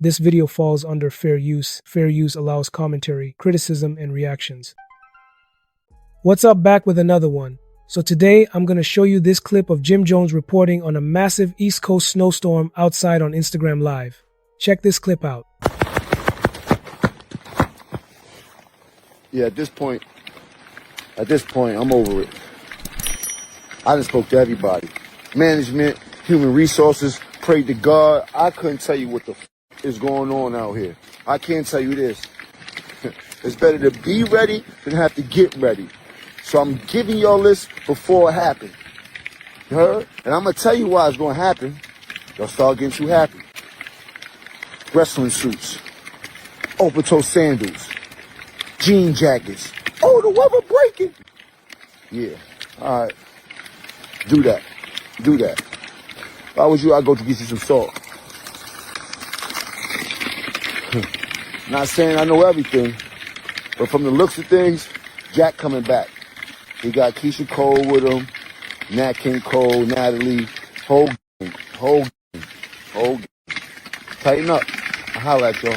This video falls under fair use. Fair use allows commentary, criticism, and reactions. What's up, back with another one. So today, I'm going to show you this clip of Jim Jones reporting on a massive East Coast snowstorm outside on Instagram Live. Check this clip out. Yeah, at this point, I'm over it. I done spoke to everybody. Management, human resources, prayed to God. I couldn't tell you what the is going on out here. I can't tell you this. It's better to be ready than have to get ready. So I'm giving y'all this before it happened. You heard? And I'm going to tell you why it's going to happen. Y'all start getting too happy. Wrestling suits, open-toe sandals, jean jackets. Oh, the weather breaking. Yeah, all right. Do that. If I was you, I'd go to get you some salt. Not saying I know everything, but from the looks of things, Jack coming back. He got Keisha Cole with him, Nat King Cole, Natalie, whole game. Tighten up. I'll holler at y'all.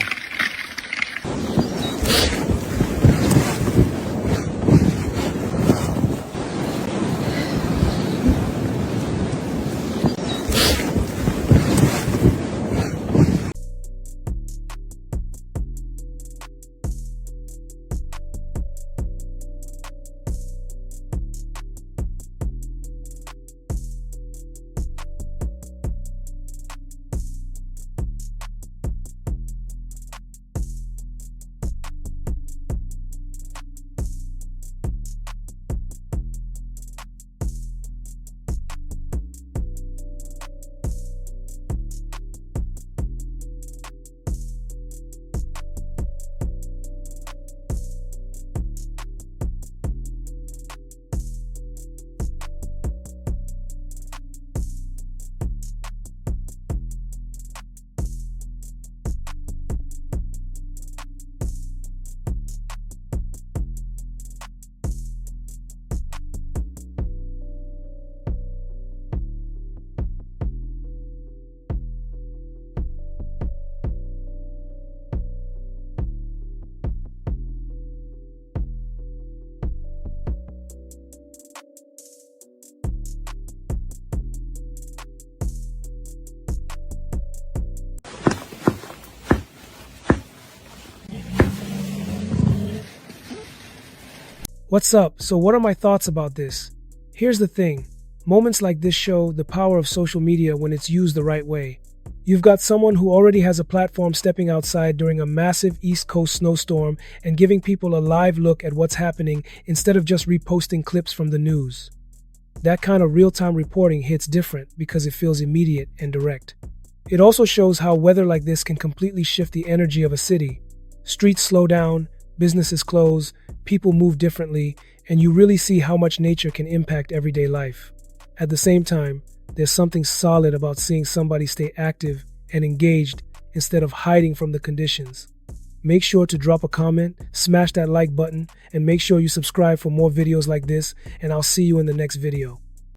What's up? So what are my thoughts about this? Here's the thing. Moments like this show the power of social media when it's used the right way. You've got someone who already has a platform stepping outside during a massive East Coast snowstorm and giving people a live look at what's happening instead of just reposting clips from the news. That kind of real-time reporting hits different because it feels immediate and direct. It also shows how weather like this can completely shift the energy of a city. Streets slow down, businesses close, people move differently, and you really see how much nature can impact everyday life. At the same time, there's something solid about seeing somebody stay active and engaged instead of hiding from the conditions. Make sure to drop a comment, smash that like button, and make sure you subscribe for more videos like this, and I'll see you in the next video.